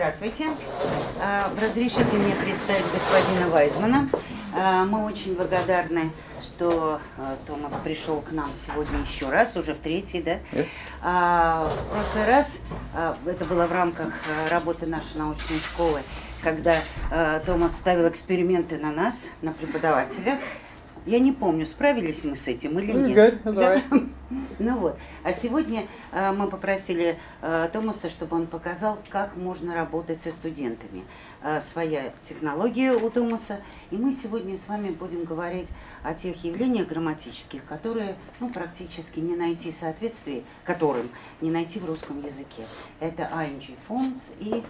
Здравствуйте. Разрешите мне представить господина Вайзмана. Мы очень благодарны, что Томас пришел к нам сегодня еще раз, уже в третий, да? Yes. В прошлый раз, это было в рамках работы нашей научной школы, когда Томас ставил эксперименты на нас, на преподавателя. Я не помню, справились мы с этим или нет. Good. That's all right. Ну вот. А сегодня мы попросили Томаса, чтобы он показал, как можно работать со студентами. Своя технология у Томаса. И мы сегодня с вами будем говорить о тех явлениях грамматических, которые практически не найти соответствий, которым не найти в русском языке. Это ing forms и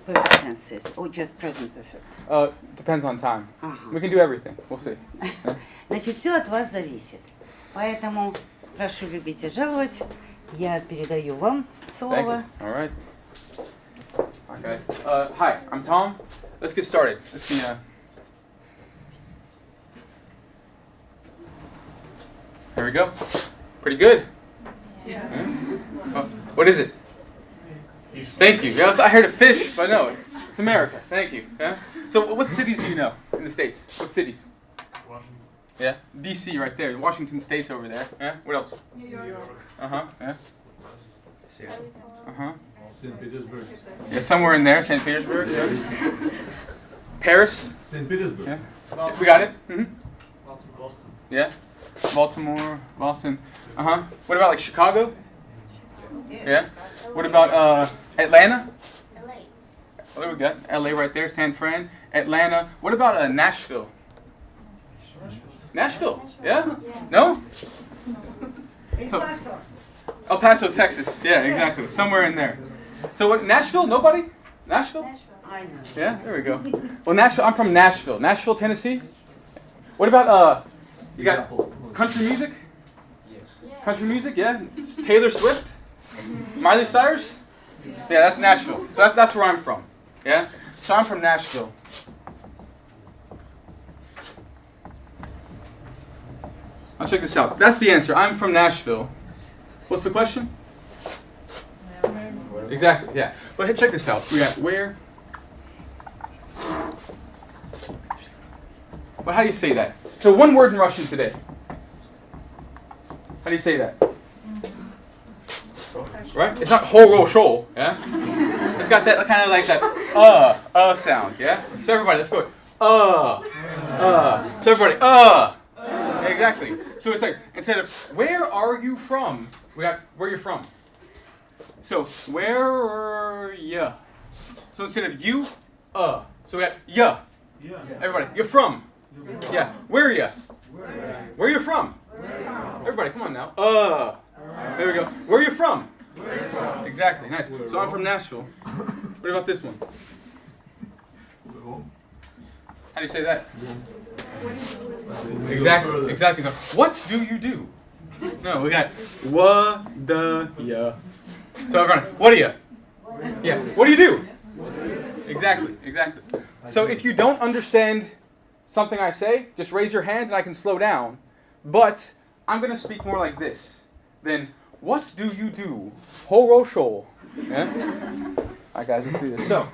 perfect tenses, or just present perfect. Depends on time. Ага. We can do everything. We'll see. Значит, все от вас зависит. Поэтому прошу любить и жаловать. Я передаю вам Thank слово. you. All right. All right, guys. Hi, I'm Tom. Let's get started. Let's see. There we go. Pretty good. Yes. What is it? Thank you. Yes, I heard a fish, but no, it's America. Thank you. Yeah. So, what cities do you know in the States? What cities? Washington. Yeah. D.C. right there. Washington State's over there. Yeah. What else? New York. Uh-huh. Yeah. Uh-huh. St. Petersburg. Yeah, somewhere in there, St. Petersburg. Yeah. Paris. St. Petersburg. Yeah. We got it. Mm-hmm. Boston. Yeah. Baltimore, Boston. Uh-huh. What about like Chicago? Yeah. What about Atlanta? LA. Oh, there we go. LA right there, San Fran. Atlanta. What about Nashville? Nashville? Yeah? No? So, El Paso, Texas. Yeah, exactly. Somewhere in there. So what? Nashville? Nobody? Nashville? I know. Yeah, there we go. Well, Nashville. I'm from Nashville. Nashville, Tennessee. What about you got country music? Country music, yeah. It's Taylor Swift, Miley Cyrus. Yeah, that's Nashville. So that's where I'm from. Yeah. So I'm from Nashville. Now check this out. That's the answer. I'm from Nashville. What's the question? Exactly. Yeah. But hey, check this out. We got where. But how do you say that? So one word in Russian today. How do you say that? Right? It's not horosho, yeah? It's got that kind of like that sound, yeah? So everybody, let's go. So everybody, Exactly. So it's like, instead of, where are you from? We got, where you're from. So, where are ya? So instead of you, So we got ya. Yeah. Everybody, you're from. Yeah. Where are ya? Where are you from? Where? Everybody, come on now. There we go. Where are you from? Exactly. Nice. So I'm from Nashville. What about this one? How do you say that? Exactly. Exactly. What do you do? No, we got ya. So everyone, what do you? Yeah. What do you do? Exactly. Exactly. So if you don't understand something I say, just raise your hand and I can slow down. But I'm going to speak more like this. Then, what do you do? Horosho. Yeah? Alright guys, let's do this. So,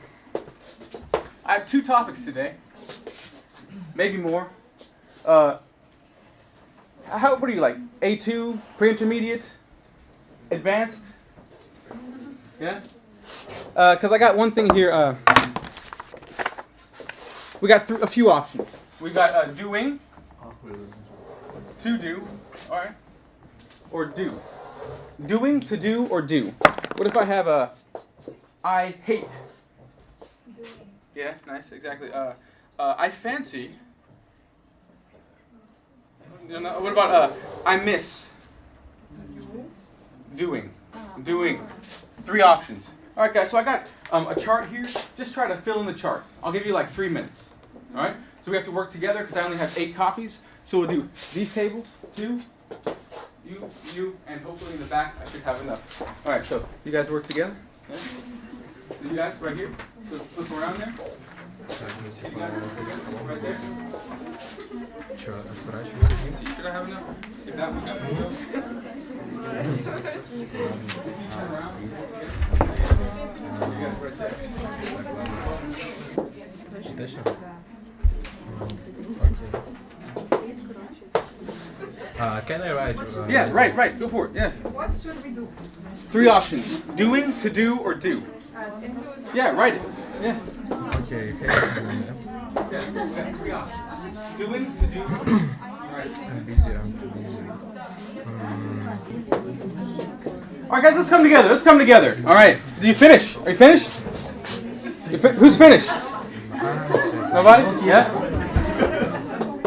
I have two topics today. Maybe more. What are you like? A2, pre-intermediate, advanced? Yeah? Because I got one thing here. We got a few options. We got doing, to do, all right, or do. Doing, to do, or do. What if I have I hate? Yeah, nice, exactly. I fancy. What about I miss? Doing. Doing. Three options. All right, guys, so I got a chart here. Just try to fill in the chart. I'll give you like 3 minutes. All right? So we have to work together because I only have 8 copies. So we'll do these tables, 2, you, and hopefully in the back I should have enough. All right, so you guys work together. Okay? So you guys right here. So flip around there. You guys work together right there. Should I have enough? If that one have enough? Turn around. Точно? Can I write? Yeah, right. Go for it. Yeah. What should we do? 3 options: doing, to do, or do. Yeah, write it. Yeah. Okay. Yeah. We have 3 options: doing, to do. Right. I'm busy. I'm too busy. All right, guys, let's come together. All right. Do you finish? Are you finished? Who's finished? Nobody? Yeah.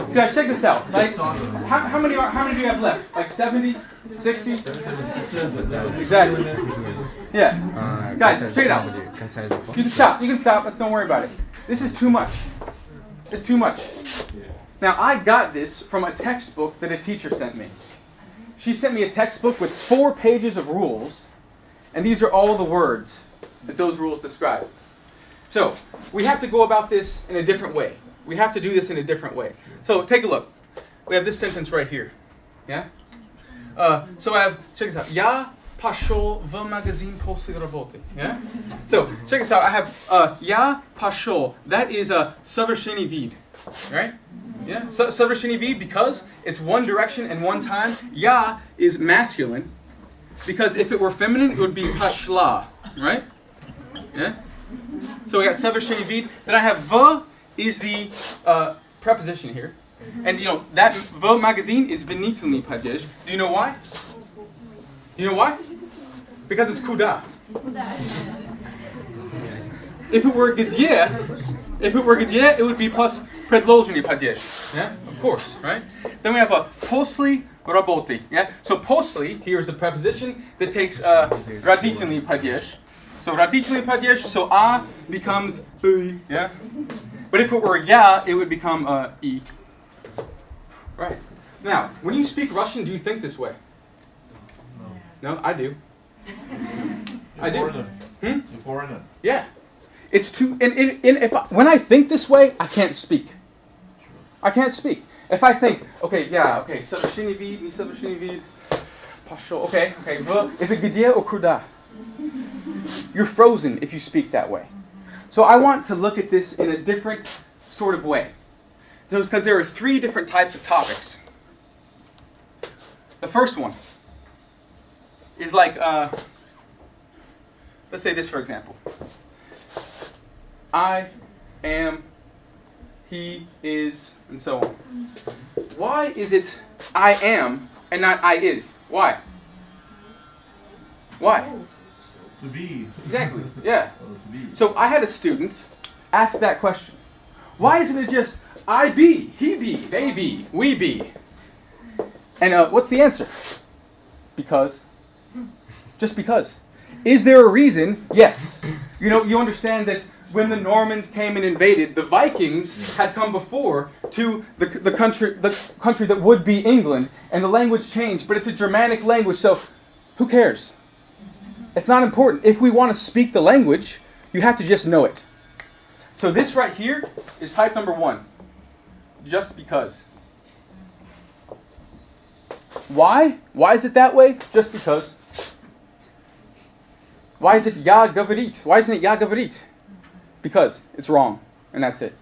So guys, check this out. Like, how many do you have left? Like 70, 60? Exactly. Yeah. Guys, check it out. You can stop. Let's don't worry about it. This is too much. It's too much. Now, I got this from a textbook that a teacher sent me. She sent me a textbook with 4 pages of rules, and these are all the words that those rules describe. So, we have to go about this in a different way. We have to do this in a different way. So, take a look. We have this sentence right here. Yeah? So I have, check this out. Я пошел в магазин после работы. Yeah? So, check this out. I have я пошел. That is a совершенный вид. Right? Yeah? So, совершенный вид because it's one direction and one time. Я is masculine because if it were feminine, it would be пошла. Right? Yeah? So we got совершенный вид. Then I have в is the preposition here. And you know, that в магазин is винительный падеж. Do you know why? You know why? Because it's куда. If it were где, it would be plus предложенный падеж. Yeah? Of course, right? Then we have a после работы. Yeah? So после here is the preposition that takes родительный падеж. So родительный падеж, so a becomes yeah? But if it were я, it would become и. Right. Now, when you speak Russian, do you think this way? No, I do. I do. Foreigner. Hmm? You're foreigner. Yeah. It's too. When I think this way, I can't speak. I can't speak. If I think, okay, совершенный вид, не совершенный вид, пошел, okay. Is it где or куда? You're frozen if you speak that way. So I want to look at this in a different sort of way. Because there are 3 different types of topics. The first one is like, let's say this for example. I am, he is, and so on. Why is it I am and not I is? Why? Why? To be. Exactly, yeah. To be. So I had a student ask that question. Why isn't it just I be, he be, they be, we be? And what's the answer? Because. Just because. Is there a reason? Yes. You know, you understand that when the Normans came and invaded, the Vikings had come before to the country that would be England, and the language changed, but it's a Germanic language, so who cares? It's not important. If we want to speak the language, you have to just know it. So this right here is type number 1. Just because. Why? Why is it that way? Just because. Why is it я говорит? Why isn't it я говорит? Because it's wrong, and that's it.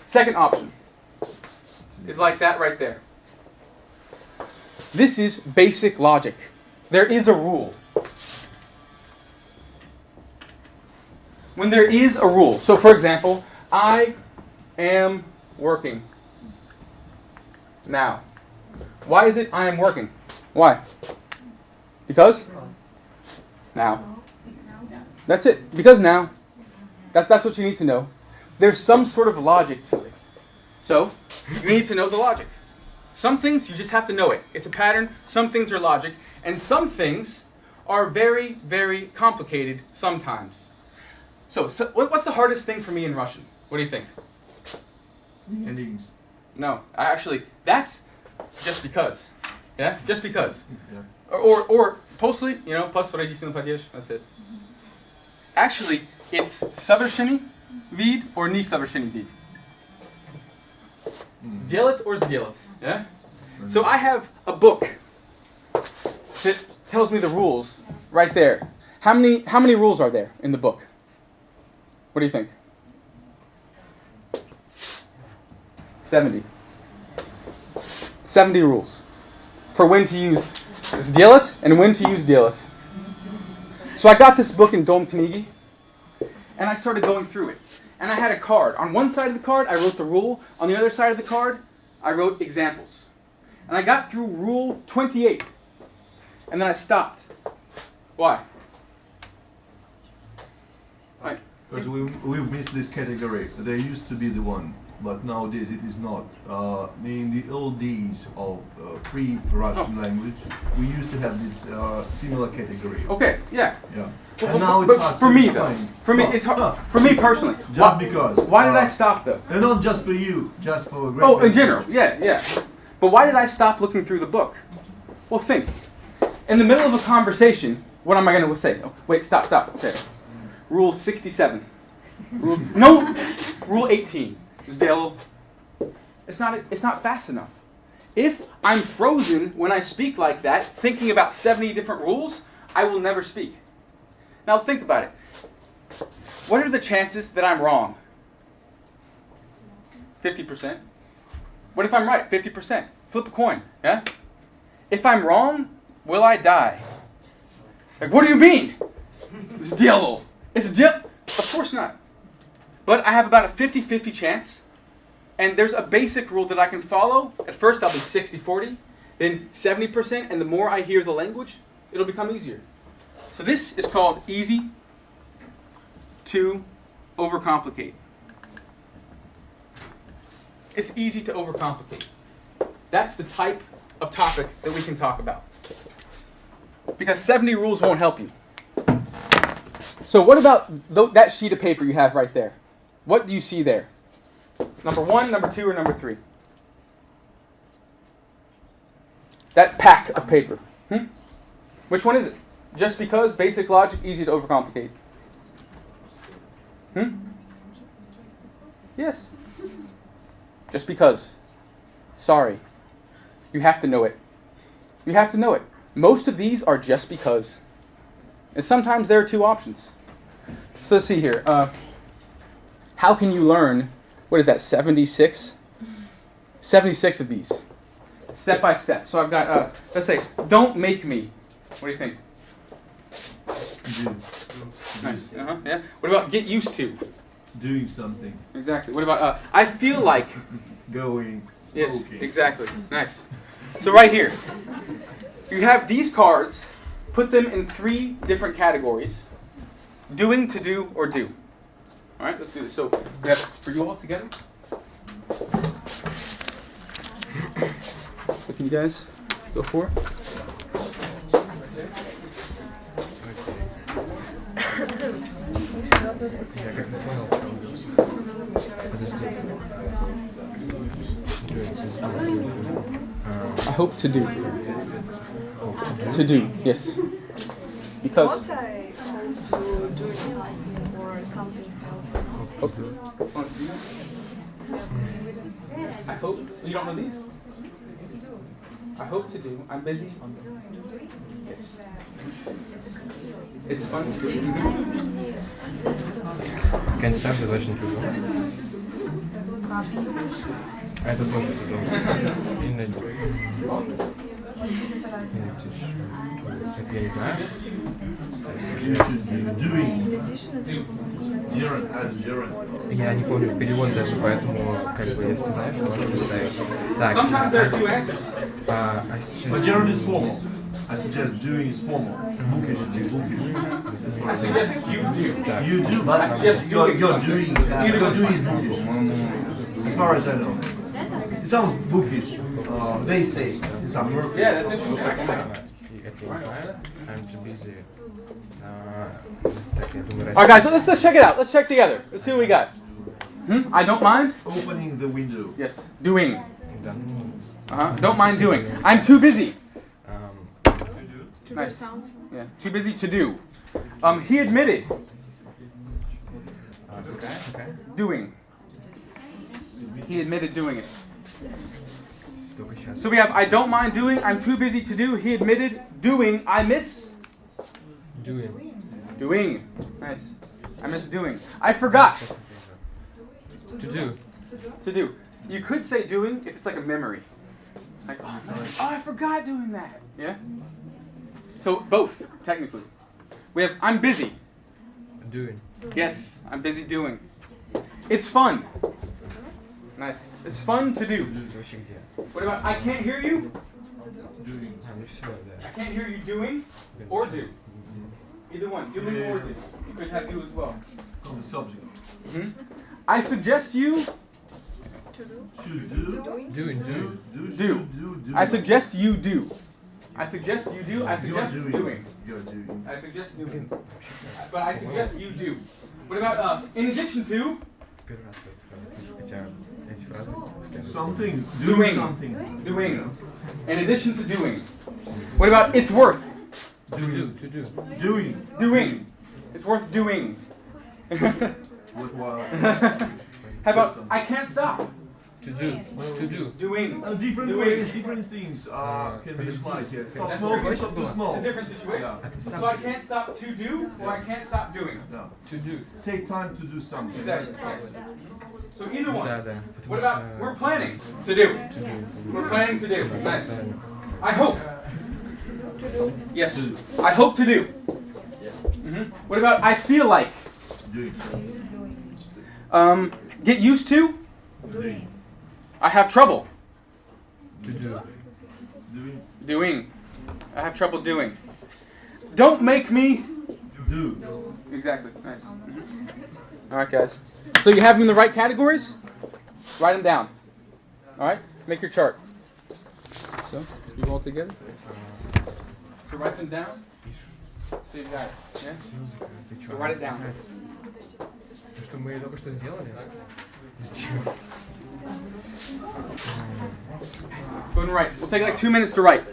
Second option is like that right there. This is basic logic. There is a rule. When there is a rule. So for example, I am working now. Why is it I am working? Why? Because? Now. That's it. Because now. That's what you need to know. There's some sort of logic to it. So, you need to know the logic. Some things, you just have to know it. It's a pattern. Some things are logic. And some things are very, very complicated sometimes. So what's the hardest thing for me in Russian? What do you think? Endings. No, that's just because. Yeah, just because. Yeah. Or после, you know, plus родительный падеж, that's it. Actually, it's совершенный вид or не совершенный вид. Делать or сделать. Yeah? So I have a book that tells me the rules right there. How many rules are there in the book? What do you think? 70. 70 rules for when to use сделать and when to use делать. So I got this book in Dom Kniги, and I started going through it. And I had a card. On one side of the card, I wrote the rule. On the other side of the card, I wrote examples. And I got through rule 28. And then I stopped. Why? Right. Because we've missed this category. There used to be the one, but nowadays it is not. In the old days of pre-Russian language, we used to have this similar category. Okay, yeah. Yeah. But, And now but it's hard for to me though, define. for me it's hard. For me personally, Just because. Why did I stop though? And not just for you, just for a great. Oh, in many general, people. yeah. But why did I stop looking through the book? Well, think. In the middle of a conversation, what am I going to say? Oh, wait, stop. Okay. Rule 67. Rule 18. Сделал. It's not fast enough. If I'm frozen when I speak like that, thinking about 70 different rules, I will never speak. Now think about it. What are the chances that I'm wrong? 50%. What if I'm right? 50%. Flip a coin. Yeah? If I'm wrong, will I die? Like, what do you mean? Сделал. Of course not. But I have about a 50-50 chance, and there's a basic rule that I can follow. At first I'll be 60-40, then 70%, and the more I hear the language, it'll become easier. So this is called easy to overcomplicate. It's easy to overcomplicate. That's the type of topic that we can talk about. Because 70 rules won't help you. So what about that sheet of paper you have right there? What do you see there? Number 1, number 2, or number 3? That pack of paper. Which one is it? Just because, basic logic, easy to overcomplicate. Yes. Just because. Sorry. You have to know it. You have to know it. Most of these are just because. And sometimes there are two options. So let's see here. How can you learn, what is that, 76? 76 of these. Step by step. So I've got, let's say, don't make me. What do you think? Do. Nice. Yeah. What about get used to? Doing something. Exactly. What about, I feel like? Going. Yes, Smoking. exactly. Nice. So right here, you have these cards, put them in 3 different categories. Doing, to do, or do. All right, let's do this. So we have for you all together. So can you guys go for it? Я как не понял, в чем дело. Подожди. I hope to do. To do, yes. Because. What I hope to do something or something help. Hope to. I hope. You don't know these? I hope to do. I'm busy. Yes. It's fun to do. Какая-нибудь старшая задача не придумала. А это тоже придумал. И на это я не знаю. Я не помню перевод даже, поэтому, как бы, если ты знаешь, можешь поставить. Так, Sometimes there are 2 answers. а сейчас... But Gerald is formal. I suggest doing is formal. Bookish is bookish. I suggest you do. Так. You do, but Just you're doing. doing is bookish. As far as I know. It sounds bookish. They say in some work. Yeah, that's interesting. Это я не знаю. I'm too busy. Так, я думаю, All right, guys, let's check it out. Let's check together. Let's see what we got. I don't mind. Opening the window. Yes. Doing. Да. Don't mind doing. I'm too busy. To Nice. do something. Yeah. Too busy to do. He admitted Okay. doing. He admitted doing it. Только сейчас. So we have I don't mind doing. I'm too busy to do. He admitted doing. I miss. Doing. Doing. Nice. I miss doing. I forgot. To do. To do. You could say doing if it's like a memory. Like, oh, I forgot doing that. Yeah? So both, technically. We have I'm busy. Doing. Yes, I'm busy doing. It's fun. Nice. It's fun to do. Это вообще где? What about I can't hear you? А, ну все, да. I can't hear you doing or do. Either one. Doing or do. You could have do as well. On the subject. I suggest you To do. Should do. Doing, do. Do. I suggest you do. I suggest you do. I suggest You're doing. You're doing. I suggest Блин, doing. вообще да. But I suggest you do. What about in addition to Первый раз эту фразу слышу, хотя эти фразы постоянно... Something. Doing. Something. doing? In addition to doing. What about it's worth To do. Doing. doing? It's worth doing. What while? How about I can't stop To do. doing? Different Doing. ways, different things can be applied here. Stop That's small, tricky. stop too It's small. a different situation. So I can't stop to do or I can't stop doing. No. To do. Take time to do something. Exactly. So either one. Да, да. What about we're planning to do? We're planning to do. Nice. I hope. Yes. I hope to do. What about I feel like? Doing. Get used to? Doing. I have trouble To do. Doing. doing. I have trouble doing. Don't make me. Do. Exactly. Nice. All right, guys. So you have them in the right categories? Write them down. All right? Make your chart. So, you all together? So write them down. So you got it. Yeah? Физика, ты чё? Write it down. Ну что, мы только что сделали? Зачем? Go ahead and write. We'll take like 2 minutes to write.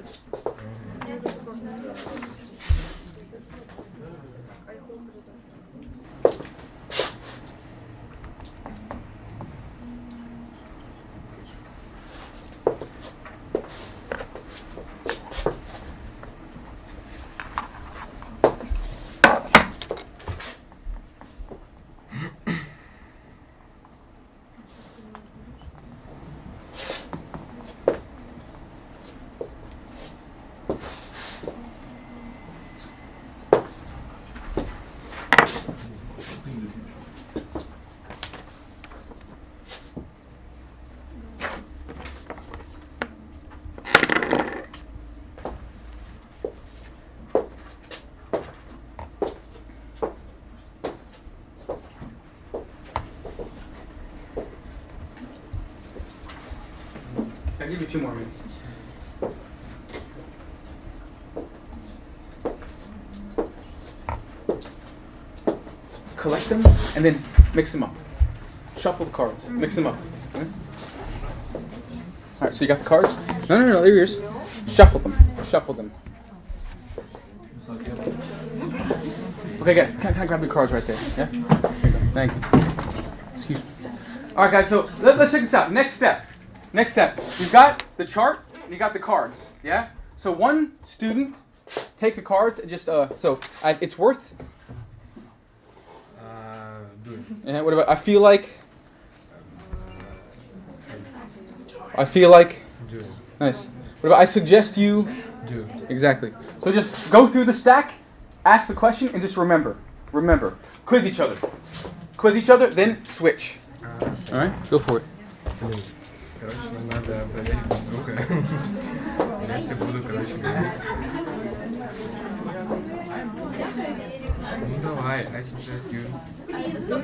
I'll give you 2 more minutes. Collect them and then mix them up. Shuffle the cards. Mix them up. Okay? All right, so you got the cards? No, they're yours. Shuffle them. Shuffle them. Okay, guys, can I grab your cards right there? Yeah? Here you go. Thank you. Excuse me. All right, guys, so let's check this out. Next step. You've got the chart and you got the cards. Yeah? So one student take the cards and just, it's worth. Doing. Yeah, what about I feel like? I feel like. Doing. Nice. What about I suggest you? Do. Exactly. So just go through the stack, ask the question, and just remember. Quiz each other, then switch. All right, go for it. Блин. Короче, нам надо проверить друг друга. Я тебе буду, короче, говорить. Ну давай, I suggest you. Do.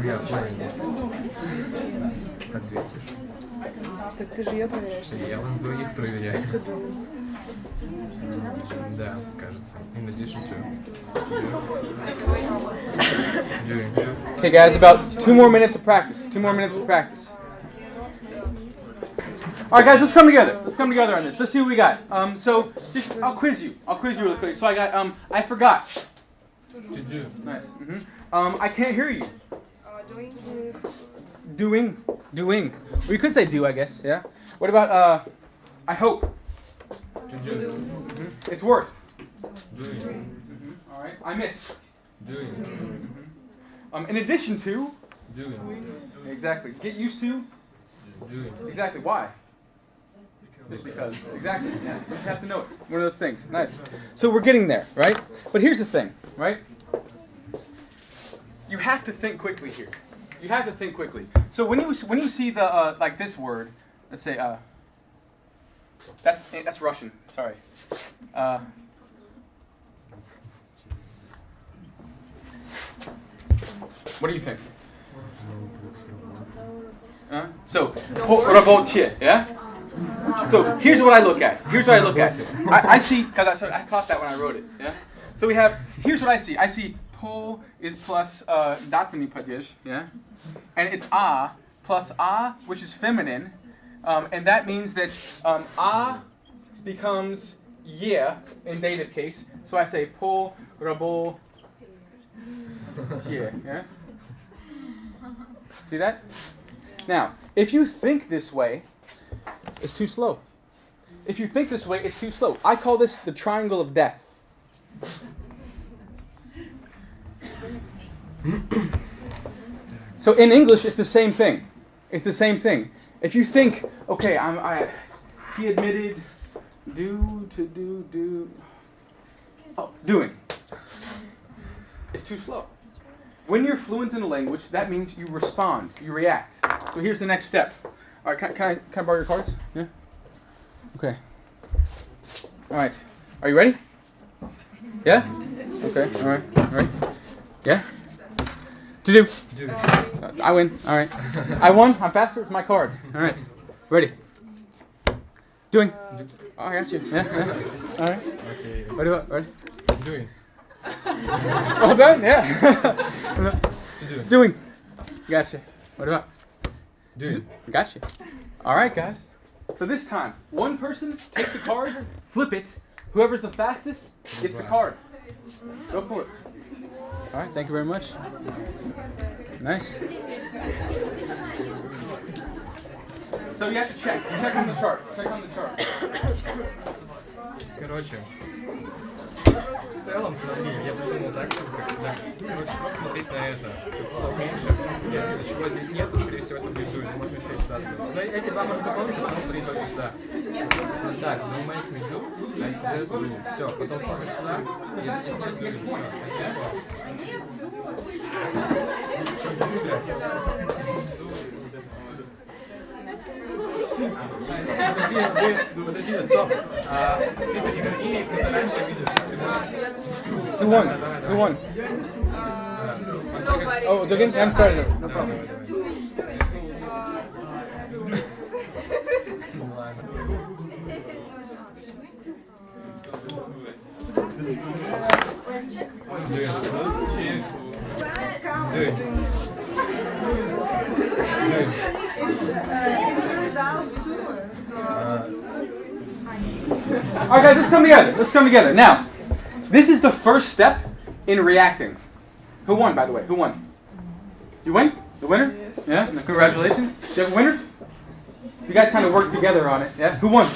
Я понял. Ответишь. Так ты же ее проверяешь. Я вас двоих проверяю. Да, кажется. In addition to. Doing. Okay, guys, about 2 more minutes of practice. All right, guys, let's come together. On this. Let's see what we got. So I'll quiz you really quick. So I got I forgot. To do. Nice. I can't hear you. Doing. Or you could say do, I guess. Yeah. What about I hope? To do. It's worth. Doing. All right. I miss. Doing. In addition to. Doing. Exactly. Get used to. Doing. Exactly. Why? Just because. Exactly. Yeah. You just have to know it. One of those things. Nice. So we're getting there, right? But here's the thing, right? You have to think quickly here. You have to think quickly. So when you see the like this word, let's say that's Russian. Sorry. What do you think? So, работе, yeah? So here's what I look at. I see, because I thought that when I wrote it, yeah? So here's what I see. I see po is plus датный падеж, yeah? And it's a plus a, which is feminine. And that means that a becomes yeah in dative case. So I say po работе, yeah? See that? Now, if you think this way, it's too slow. If you think this way, it's too slow. I call this the triangle of death. So in English, it's the same thing. It's the same thing. If you think, okay, he admitted, doing. It's too slow. When you're fluent in a language, that means you respond, you react. So here's the next step. All right, can I borrow your cards? Yeah? Okay. All right. Are you ready? Yeah? Okay, all right. Yeah? To do. I win, all right. I won, I'm faster, it's my card. All right, ready. Doing. Oh, I got you. Yeah. All right. Okay. Ready? Doing. Well done, yeah. To do. Doing. Gotcha. What about? Doing. Gotcha. All right, guys. So this time, one person, take the cards, flip it. Whoever's the fastest gets the card. Go for it. All right, thank you very much. Nice. So you have to check. Check on the chart. Короче, в целом, смотри, я придумал так, чтобы как всегда, короче, просто смотреть на это, как стало меньше, если ничего здесь нет, то, скорее всего, это будет doing, но можно еще и сюда сделать. Эти два можно запомнить, а потом смотреть только сюда. Так, no make me do, I suggest do. Все, потом смотришь сюда, если здесь нет doing, все. Что, do, блядь? Подожди, стоп. Ты переверни, когда раньше видишь. Who won? Oh, again? I'm sorry. No problem. All right, guys, let's come together. Now, this is the first step in reacting. Who won, by the way? Who won? You win? The winner? Yes. Yeah? Congratulations. You have a winner? You guys kind of worked together on it. Yeah? Who won?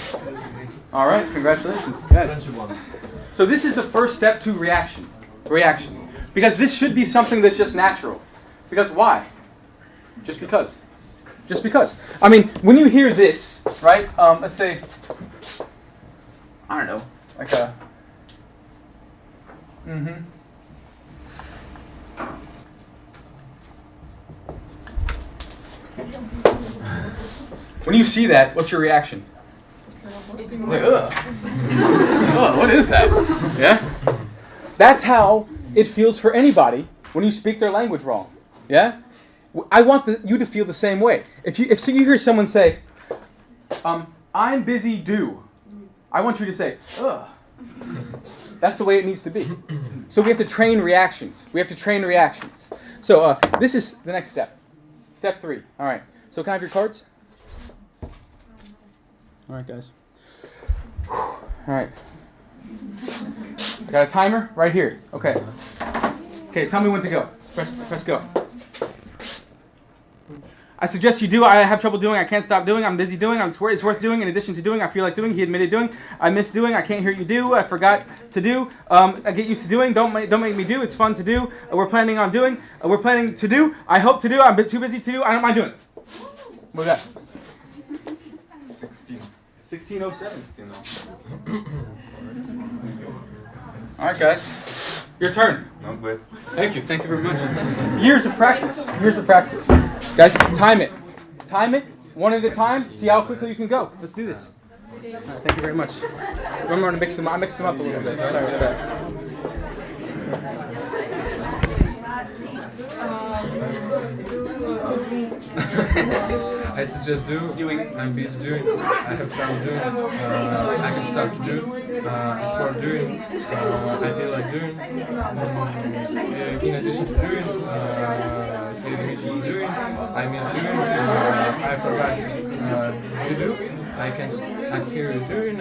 All right, congratulations. Yes. So this is the first step to reaction. Because this should be something that's just natural. Because why? Just because. I mean, when you hear this, right? Let's say, I don't know, like a, When you see that, what's your reaction? It's like, ugh. Oh, what is that? Yeah? That's how it feels for anybody when you speak their language wrong. Yeah? I want you to feel the same way. If you hear someone say, I'm busy, do. I want you to say, ugh. That's the way it needs to be. So we have to train reactions. So this is the next step. Step 3. All right. So can I have your cards? All right, guys. All right. I got a timer right here. Okay. Okay, tell me when to go. Press go. I suggest you do. I have trouble doing. I can't stop doing. I'm busy doing. It's worth doing. In addition to doing, I feel like doing. He admitted doing. I miss doing. I can't hear you do. I forgot to do. I get used to doing. Don't make me do. It's fun to do. We're planning on doing. We're planning to do. I hope to do. I'm a bit too busy to do. I don't mind doing it. What's that? 1607. All right, guys. Your turn. Not bad. Thank you very much. Years of practice. Guys, time it. One at a time. See how quickly you can go. Let's do this. All right, thank you very much. Remember to mix them up. I mixed them up a little bit. Sorry about that. I suggest doing. I'm busy doing. I have trouble doing. I can start to do. It's worth doing. I feel like doing. In addition to doing, doing. I miss doing. I forgot to do. I hear you doing.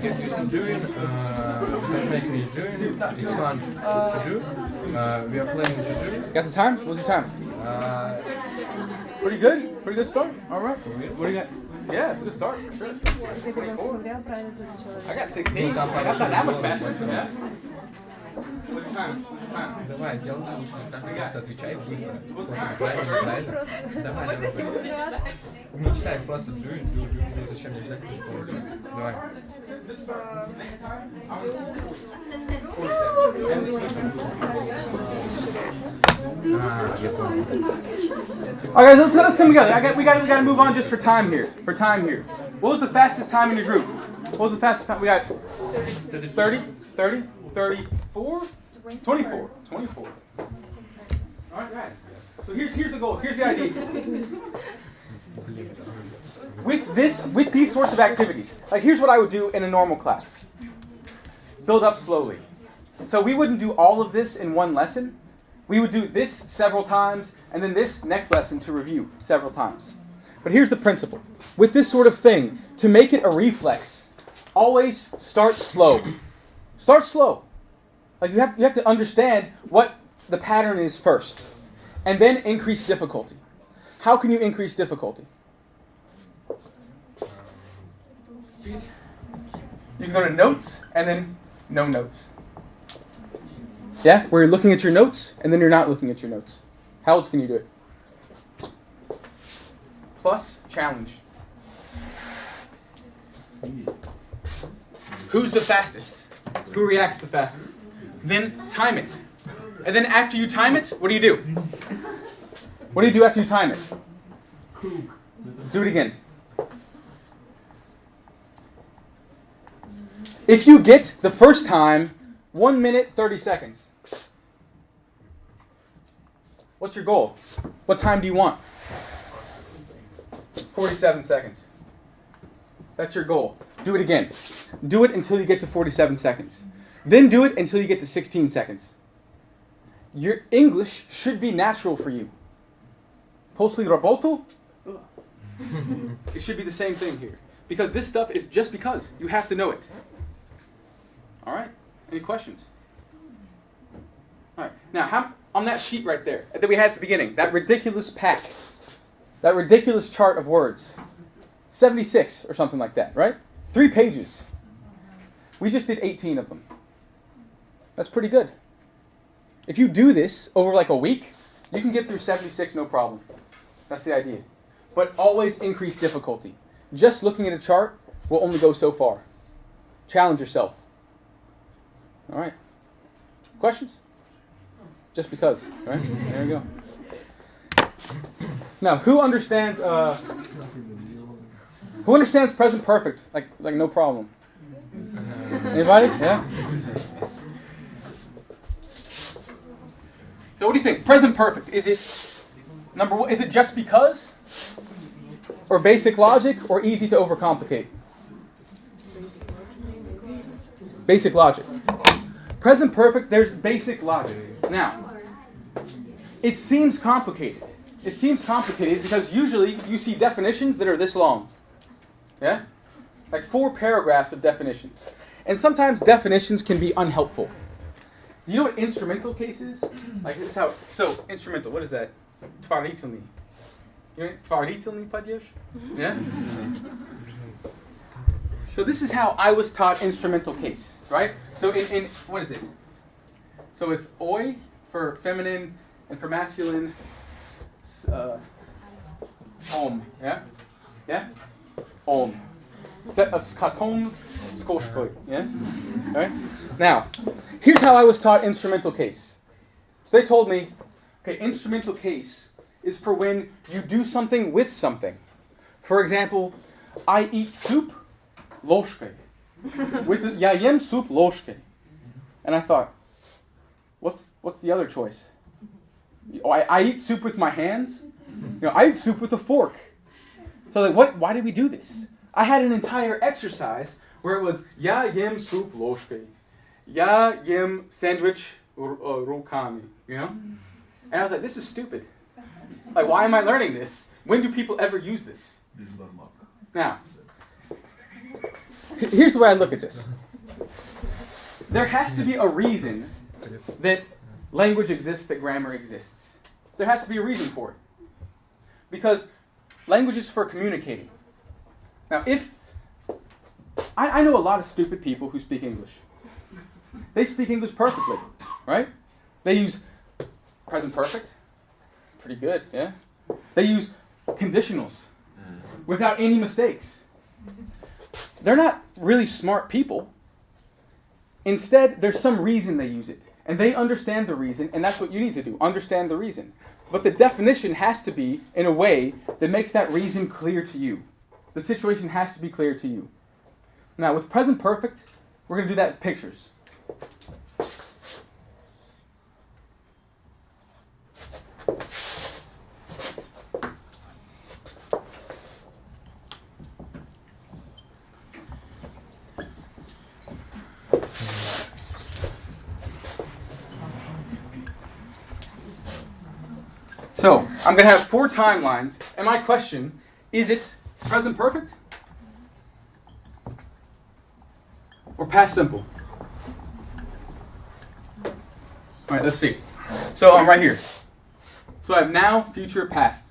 Get used to doing. Don't make me doing. It's fun to do. We are planning to do. Got the time? What's your time? Pretty good? Pretty good start? Alright. What do you got? Yeah, it's a good start for sure. 24. I got 16. That's not that much faster. Yeah. What's your time? Давай, сделаем лучше. Просто отвечай быстро. Правильно. Давай. Не читай, просто do. Зачем не обязательно школу? Давай. Alright guys, let's come together. We gotta move on just for time here. What was the fastest time in your group? What was the fastest time? We got 30, 34, 24. Alright guys. So here's the goal. Here's the idea. With these sorts of activities, like here's what I would do in a normal class. Build up slowly. So we wouldn't do all of this in one lesson. We would do this several times, and then this next lesson to review several times. But here's the principle. With this sort of thing, to make it a reflex, always start slow. Start slow. Like you have to understand what the pattern is first, and then increase difficulty. How can you increase difficulty? You can go to notes, and then no notes. Yeah, where you're looking at your notes, and then you're not looking at your notes. How else can you do it? Plus, challenge. Who's the fastest? Who reacts the fastest? Then time it. And then after you time it, what do you do? What do you do after you time it? Do it again. If you get the first time 1 minute, 30 seconds. What's your goal? What time do you want? 47 seconds. That's your goal. Do it again. Do it until you get to 47 seconds. Then do it until you get to 16 seconds. Your English should be natural for you. Posli roboto? It should be the same thing here. Because this stuff is just because. You have to know it. All right? Any questions? All right. Now, on that sheet right there that we had at the beginning, that ridiculous pack, that ridiculous chart of words, 76 or something like that, right? 3 pages. We just did 18 of them. That's pretty good. If you do this over like a week, you can get through 76 no problem. That's the idea. But always increase difficulty. Just looking at a chart will only go so far. Challenge yourself. All right. Questions? Just because. All right. There we go. Now, who understands present perfect? Like no problem. Anybody? Yeah. So what do you think? Present perfect. Is it number one? Is it just because? Or basic logic, or easy to overcomplicate? Basic logic. Present perfect, there's basic logic. Now, it seems complicated. It seems complicated because usually you see definitions that are this long. Yeah? Like 4 paragraphs of definitions. And sometimes definitions can be unhelpful. Do you know what instrumental case is? Like this how. So, instrumental, what is that? Tvaritumi. Творительный падеж? Yeah? So this is how I was taught instrumental case, right? So in what is it? So it's oi for feminine and for masculine, om, yeah? Yeah? Om. Katom skoshkoi, yeah? Alright? Now, here's how I was taught instrumental case. So they told me, okay, instrumental case is for when you do something with something. For example, I eat soup, ложкой. Я ем суп ложкой. And I thought, what's the other choice? I eat soup with my hands. I eat soup with a fork. So like, why did we do this? I had an entire exercise where it was я ем суп ложкой. Я ем sandwich руками. And I was like, this is stupid. Like, why am I learning this? When do people ever use this? Now, here's the way I look at this. There has to be a reason that language exists, that grammar exists. There has to be a reason for it. Because language is for communicating. Now, if I know a lot of stupid people who speak English. They speak English perfectly, right? They use present perfect. Pretty good, yeah? They use conditionals without any mistakes. They're not really smart people. Instead, there's some reason they use it. And they understand the reason, and that's what you need to do, understand the reason. But the definition has to be in a way that makes that reason clear to you. The situation has to be clear to you. Now, with present perfect, we're going to do that in pictures. So, I'm going to have 4 timelines, and my question, is it present perfect? Or past simple? Alright, let's see. So, I'm right here. So I have now, future, past.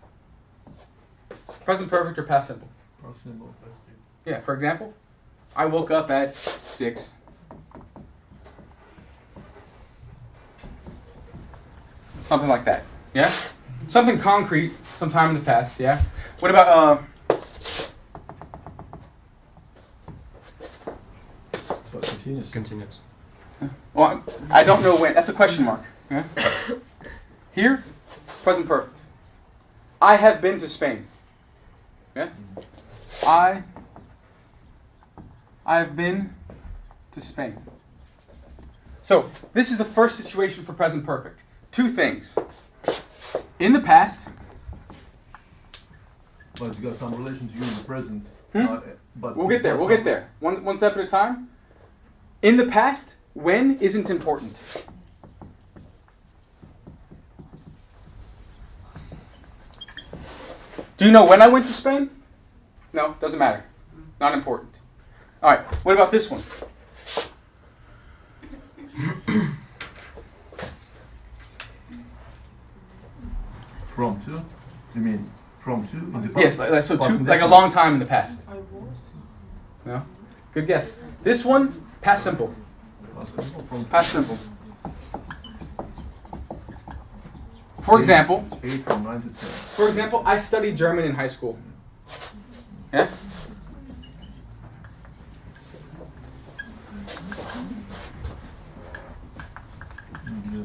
Present perfect or past simple? Past simple. Yeah, for example, I woke up at 6. Something like that, yeah? Something concrete, sometime in the past, yeah? What about, Continuous. well, I don't know when. That's a question mark. Yeah? Here, present perfect. I have been to Spain. Yeah? I have been to Spain. So, this is the first situation for present perfect. 2 things. In the past. But it's got some relation to you in the present. But We'll get there. We'll get there. One step at a time. In the past, when isn't important. Do you know when I went to Spain? No, doesn't matter. Not important. All right, what about this one? From to? You mean from to? In the past? Yes, so Past like a indefinite. long time in the past. I was. No? Good guess. This one, past simple. Past simple. From Past simple. For example, 8 from 9 to 10. For example, I studied German in high school. Yeah?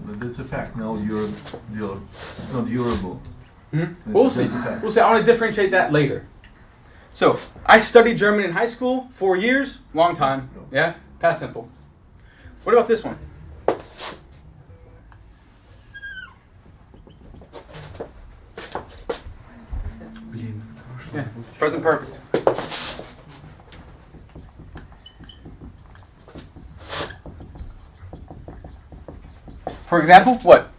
But that's a fact. Now it's not durable. Mm-hmm. We'll It's see. just a fact. We'll see. I want to differentiate that later. So, I studied German in high school, 4 years, long time. Yeah? Past simple. What about this one? Yeah, present perfect. For example, what?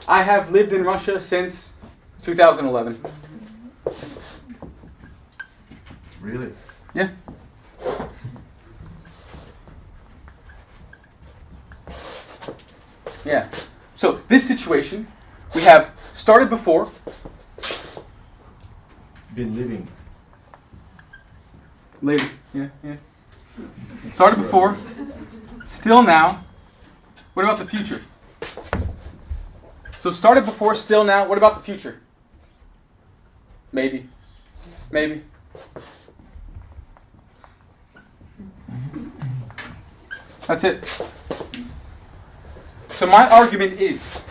I have lived in Russia since 2011. Really? Yeah. Yeah. So this situation, we have started before, Been living. Later. Yeah, yeah. Started before. Still now. What about the future? So started before, still now. What about the future? Maybe. Maybe. That's it. So my argument is,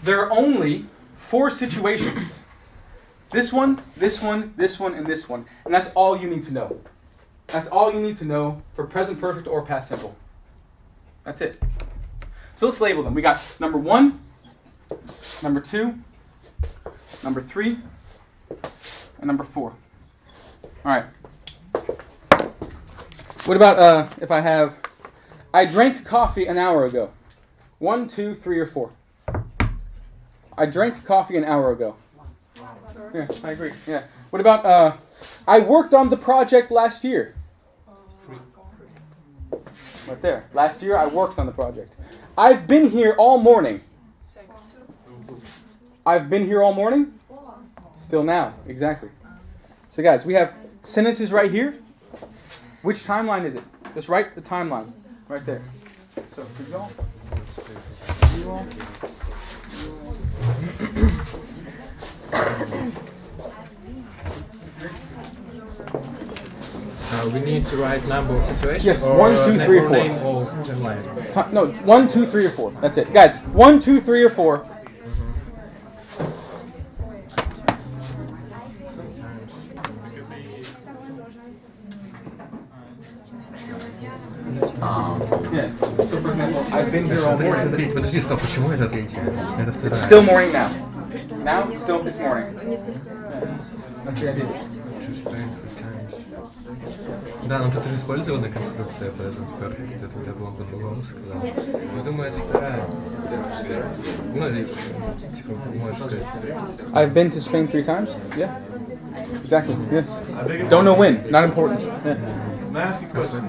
there are only 4 situations. This one, this one, this one, and this one. And that's all you need to know. That's all you need to know for present perfect or past simple. That's it. So let's label them. We got number 1, number 2, number 3, and number 4. All right. What about if I have, I drank coffee an hour ago. 1, 2, 3, or 4. I drank coffee an hour ago. Yeah, I agree. Yeah. What about I worked on the project last year. Right there. Last year I worked on the project. I've been here all morning. I've been here all morning? Still now. Exactly. So guys, we have sentences right here. Which timeline is it? Just write the timeline right there. So for y'all. We need to write number of situations. Yes, or 1, 2, 3, or 4. Name of timeline. No, 1, 2, 3, or 4. That's it. Guys, 1, 2, 3, or 4. Yeah. So for example, I've been here all morning. Это третий. Подожди, стоп, почему это третий? Это вторая. It's still morning now. Now it's still it's morning. That's the idea. Да, но тут уже использована конструкция present perfect, это я был по-другому сказал. Я думаю, это вторая. Ну, или, типа, можешь сказать. I've been to Spain 3 times? Yeah. Exactly, yes. Don't know when, not important. Yeah. May I ask a question?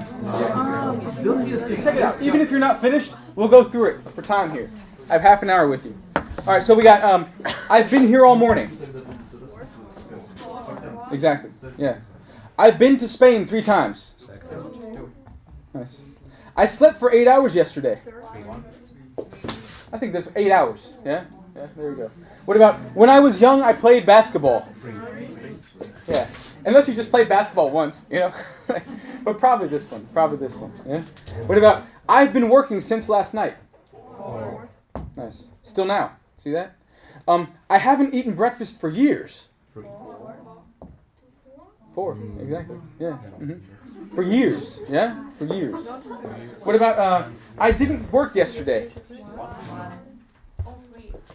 Check it out. Even if you're not finished, we'll go through it for time here. I have half an hour with you. All right, so we got, I've been here all morning. Exactly, yeah. I've been to Spain 3 times. Nice. I slept for 8 hours yesterday. I think that's 8 hours. Yeah? Yeah, there we go. What about, when I was young, I played basketball. Yeah. Unless you just played basketball once, you know. But probably this one. Probably this one. Yeah. What about, I've been working since last night. Nice. Still now. See that? I haven't eaten breakfast for years. 4, exactly. Yeah. Mm-hmm. For years. Yeah? For years. What about, I didn't work yesterday.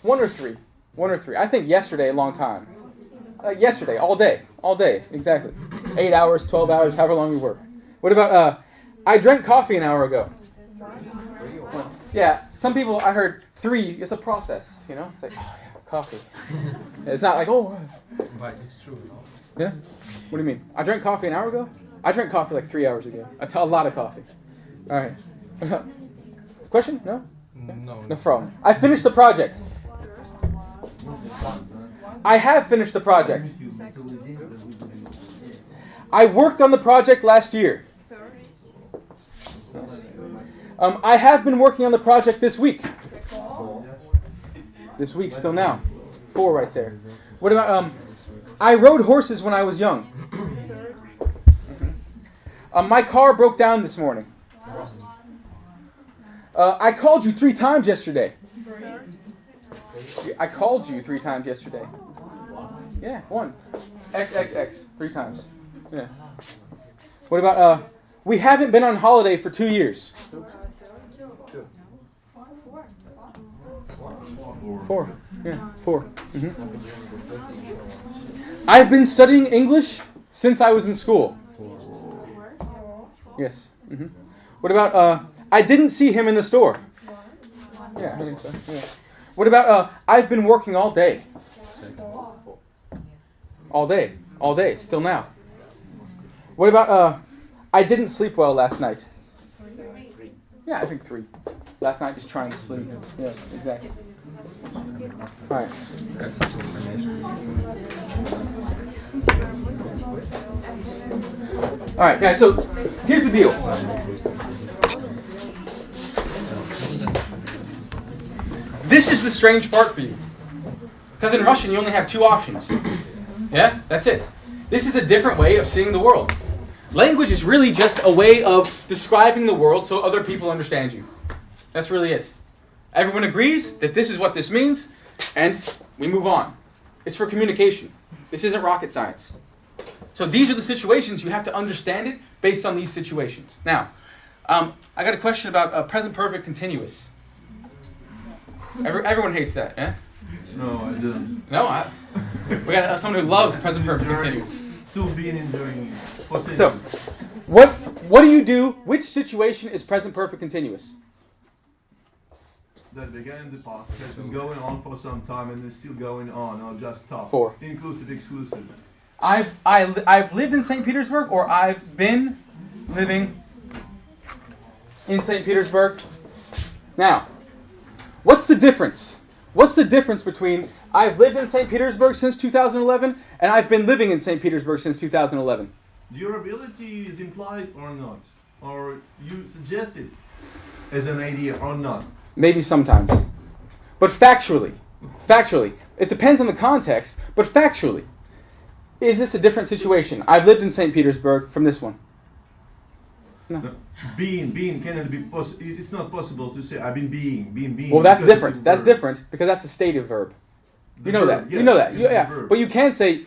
1 or 3. 1 or 3. I think yesterday, a long time. Yesterday, all day. All day, exactly. 8 hours, 12 hours, however long you work. What about, I drank coffee an hour ago. Yeah, some people, I heard 3, it's a process, you know? It's like, oh yeah, coffee. It's not like, oh. But it's true, no? Yeah? What do you mean? I drank coffee an hour ago? I drank coffee like 3 hours ago. A lot of coffee. All right. Question? No? No. No problem. I finished the project. I have finished the project. I worked on the project last year. Nice. I have been working on the project this week. This week, still now. 4 right there. What about, I rode horses when I was young. My car broke down this morning. I called you 3 times yesterday. I called you 3 times yesterday. Yeah, 1. XXX, 3 times. Yeah. What about, we haven't been on holiday for 2 years. 4. Yeah, 4. Mm-hmm. I've been studying English since I was in school. Yes. Mm-hmm. What about, I didn't see him in the store. Yeah, I think so. Yeah. What about, I've been working all day. All day. All day. Still now. What about, I didn't sleep well last night. Yeah, I think 3. Last night just trying to sleep. Yeah, exactly. All right. All right, guys, so here's the deal. This is the strange part for you. Because in Russian, you only have two options. Yeah, that's it. This is a different way of seeing the world. Language is really just a way of describing the world so other people understand you. That's really it. Everyone agrees that this is what this means, and we move on. It's for communication. This isn't rocket science. So these are the situations. You have to understand it based on these situations. Now, I got a question about present perfect continuous. Everyone hates that, yeah? No, I didn't. No? We got someone who loves present perfect continuous. To be enjoying it. So, what do you do? Which situation is present perfect continuous? That began in the past, has been going on for some time and is still going on, or just stop. 4. Inclusive, exclusive. I've lived in St. Petersburg, or I've been living in St. Petersburg. Now, what's the difference? What's the difference between I've lived in St. Petersburg since 2011 and I've been living in St. Petersburg since 2011? Durability is implied or not? Or you suggest it as an idea or not? Maybe sometimes. But factually, it depends on the context, but factually, is this a different situation? I've lived in St. Petersburg from this one. No. Being cannot be possible. It's not possible to say I've been being. Well, that's different. That's different because that's a stative verb. You know that. Yeah, you know that. yeah. But you can say,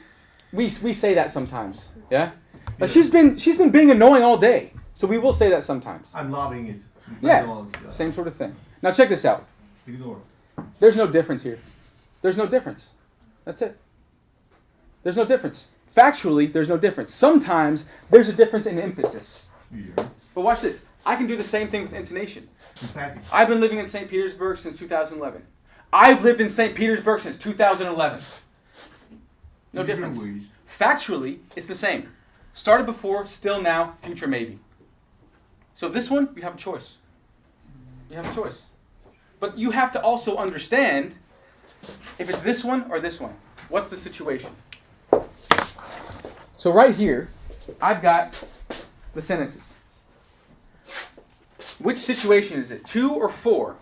we say that sometimes. Yeah. But she's been being annoying all day, so we will say that sometimes. I'm loving it. Yeah. Same sort of thing. Now check this out. Ignore. There's no difference here. There's no difference. That's it. There's no difference. Factually, there's no difference. Sometimes there's a difference in emphasis. Yeah. But watch this. I can do the same thing with intonation. Emphatic. I've been living in St. Petersburg since 2011. I've lived in St. Petersburg since 2011. No difference. Factually, it's the same. Started before, still now, future maybe. So this one, you have a choice. You have a choice. But you have to also understand if it's this one or this one. What's the situation? So right here, I've got the sentences. Which situation is it? 2 or 4?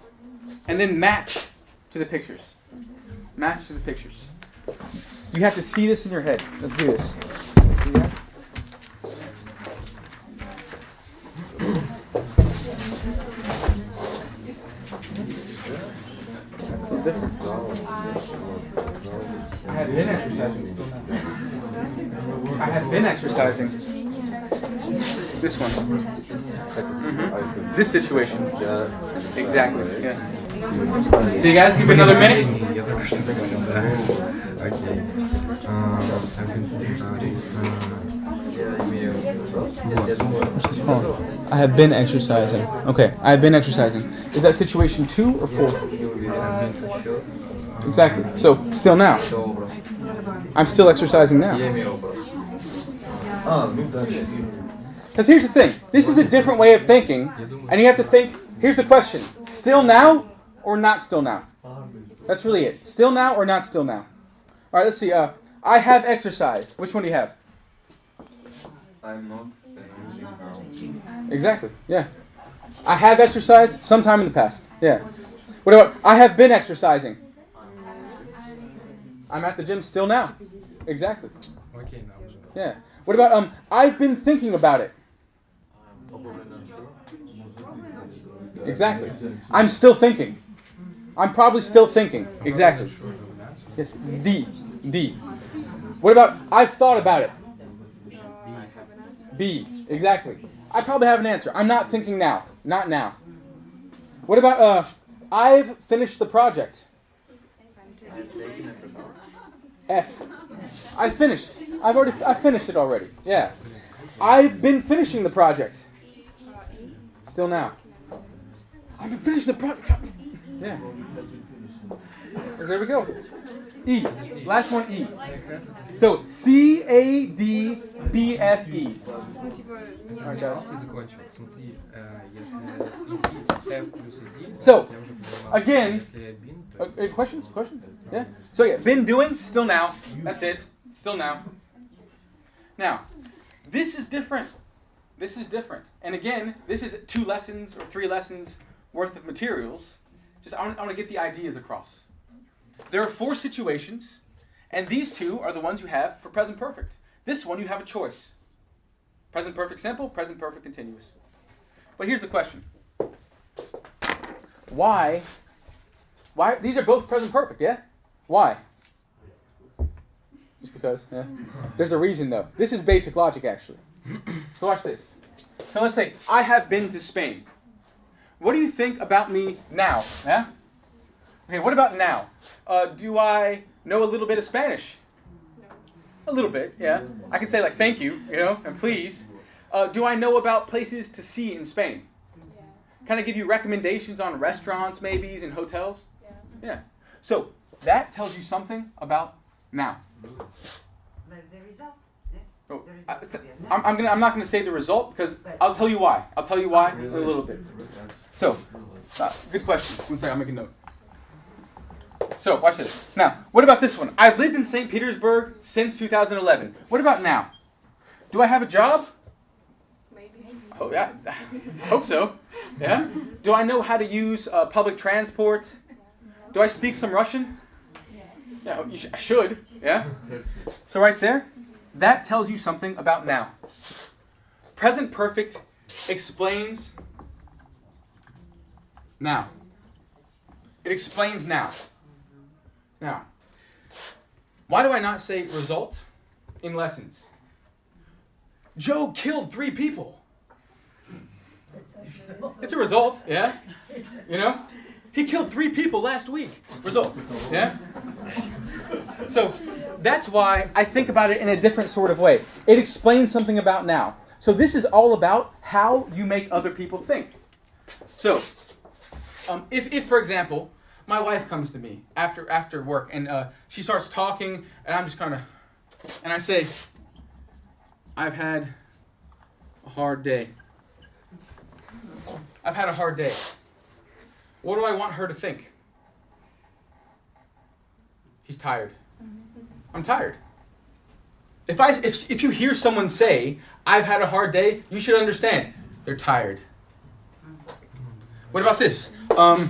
And then match to the pictures. Match to the pictures. You have to see this in your head. Let's do this. See that? That's the difference. I have been exercising still now. I have been exercising. This one. Mm-hmm. This situation. Exactly. Yeah. Do you guys give me another minute? I have been exercising. Okay, I have been exercising. Is that situation 2 or 4? Exactly. So, still now. I'm still exercising now. Because here's the thing. This is a different way of thinking. And you have to think, here's the question. Still now or not still now? That's really it. Still now or not still now? All right, let's see. I have exercised. Which one do you have? I'm not exercising now. Exactly. Yeah. I have exercised sometime in the past. Yeah. What about I have been exercising? I'm at the gym still now. Exactly. Окей, now. Yeah. What about I've been thinking about it? Exactly. I'm still thinking. I'm probably still thinking. Exactly. Yes. D. What about I've thought about it? B. Exactly. I probably have an answer. I'm not thinking now. Not now. What about I've finished the project? F. I finished. I finished it already. Yeah. I've been finishing the project. Still now. I've been finishing the project. Yeah. There we go. E. Last one, E. So, C-A-D-B-F-E. Alright, guys. So, again, questions? Yeah? So, yeah, been doing, still now. That's it. Still now. Now, this is different. This is different. And again, this is 2 lessons or 3 lessons worth of materials. Just I want to get the ideas across. There are 4 situations, and these 2 are the ones you have for present perfect. This one you have a choice. Present perfect simple, present perfect continuous. But here's the question. Why? These are both present perfect, yeah? Why? Just because, yeah. There's a reason though. This is basic logic actually. So watch this. So let's say I have been to Spain. What do you think about me now? Yeah? Okay, what about now? Do I know a little bit of Spanish? A little bit, yeah. I can say like thank you, and please. Do I know about places to see in Spain? Kind of give you recommendations on restaurants maybe and hotels? Yeah. So that tells you something about now. The result. Oh, I'm not going to say the result because I'll tell you why. I'll tell you why in a little bit. So, good question. One second, I'll make a note. So, watch this. Now, what about this one? I've lived in St. Petersburg since 2011. What about now? Do I have a job? Maybe. Oh, yeah. Hope so. Yeah? Do I know how to use public transport? Do I speak some Russian? Yeah, I should. Yeah? So right there, that tells you something about now. Present perfect explains now. It explains now. Now, why do I not say result in lessons? Joe killed 3 people. It's a result, yeah? He killed 3 people last week. Result, yeah? So that's why I think about it in a different sort of way. It explains something about now. So this is all about how you make other people think. So if for example, my wife comes to me after work and she starts talking and I'm just and I say, I've had a hard day. I've had a hard day. What do I want her to think? He's tired. I'm tired. If you hear someone say, I've had a hard day, you should understand, they're tired. What about this? How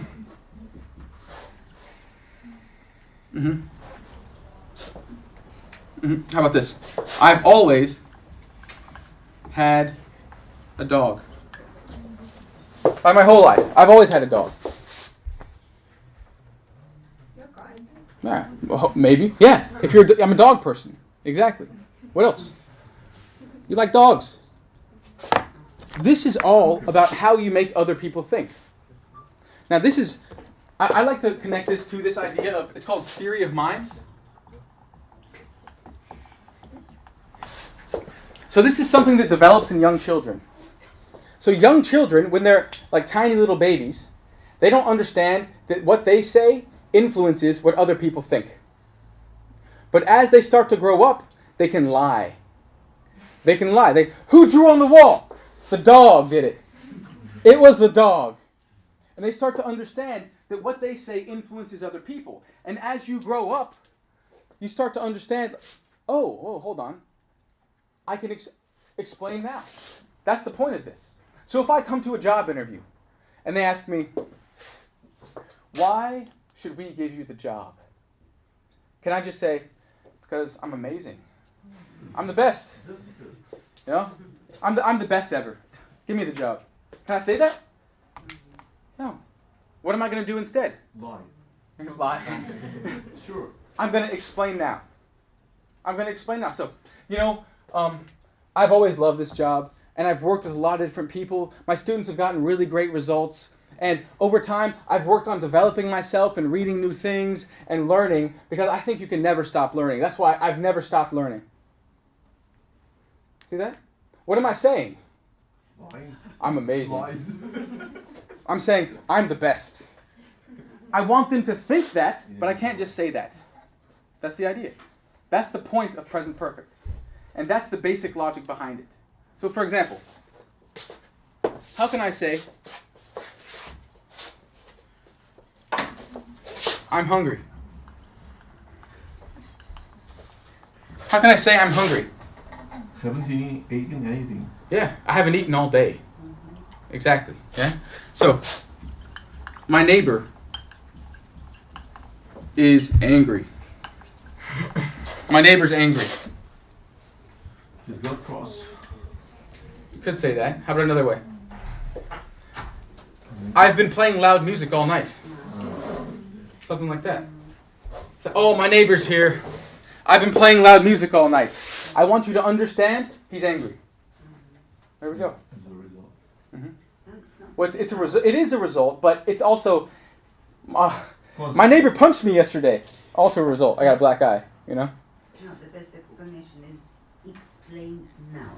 about this? I've always had a dog. By my whole life, I've always had a dog. Yeah, well, maybe. Yeah, I'm a dog person. Exactly. What else? You like dogs. This is all about how you make other people think. Now this is, I like to connect this to this idea of, it's called theory of mind. So this is something that develops in young children. So young children, when they're like tiny little babies, they don't understand that what they say influences what other people think. But as they start to grow up, they can lie. They can lie. Who drew on the wall? The dog did it. It was the dog. And they start to understand that what they say influences other people. And as you grow up, you start to understand, oh, hold on. I can explain now. That's the point of this. So if I come to a job interview and they ask me, why should we give you the job? Can I just say, because I'm amazing. I'm the best. I'm the best ever. Give me the job. Can I say that? No. What am I going to do instead? Lie. I'm going to lie. Sure. I'm going to explain now. So, I've always loved this job, and I've worked with a lot of different people. My students have gotten really great results. And over time, I've worked on developing myself and reading new things and learning, because I think you can never stop learning. That's why I've never stopped learning. See that? What am I saying? Lying. I'm amazing. Lies. I'm saying I'm the best. I want them to think that, but I can't just say that. That's the idea. That's the point of present perfect. And that's the basic logic behind it. So for example, how can I say, I'm hungry? How can I say I'm hungry? Haven't eaten anything. Yeah, I haven't eaten all day. Exactly. Yeah. So, my neighbor is angry. My neighbor's angry. He's got cross. Could say that. How about another way? I've been playing loud music all night. Something like that. So, oh, my neighbor's here. I've been playing loud music all night. I want you to understand, he's angry. There we go. As a result. Well, it is a result, but it's also... my neighbor punched me yesterday. Also a result. I got a black eye, you know? No, the best explanation is explain now.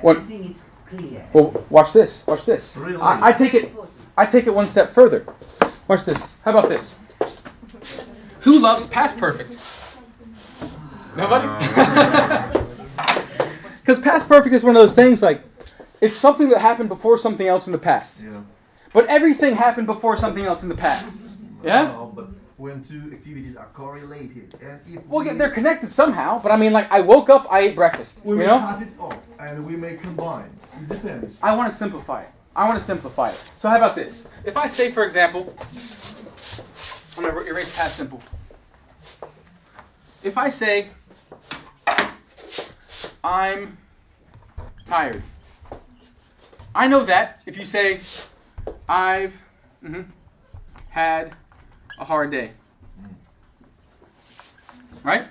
What? I think it's clear. Well, watch this. Watch this. Really? I take it one step further. Watch this. How about this? Who loves past perfect? Nobody? Because past perfect is one of those things like, it's something that happened before something else in the past. Yeah. But everything happened before something else in the past. Yeah? No, but when two activities are correlated, and if Well, yeah, they're connected somehow, but I mean, like, I woke up, I ate breakfast. we You may know? cut it off and we may combine. It depends. I want to simplify it. So how about this? If I say, for example, I'm going to erase past simple. If I say, I'm tired. I know that if you say, I've had a hard day. Right?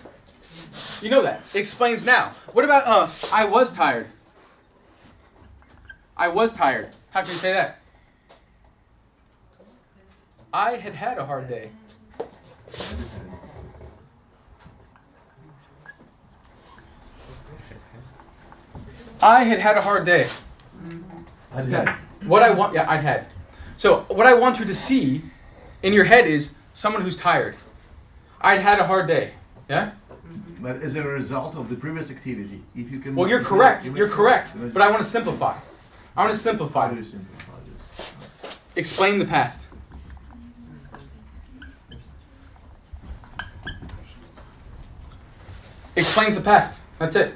You know that. It explains now. What about, I was tired? I was tired. How can you say that? I had had a hard day. I had had a hard day. I'd had. What I want, I'd had. So what I want you to see in your head is someone who's tired. I'd had a hard day. Yeah? But as a result of the previous activity, if you can... Well, you're correct. You're correct. But I want to simplify. I want to simplify. How do you simplify this? Explain the past. Explains the past. That's it.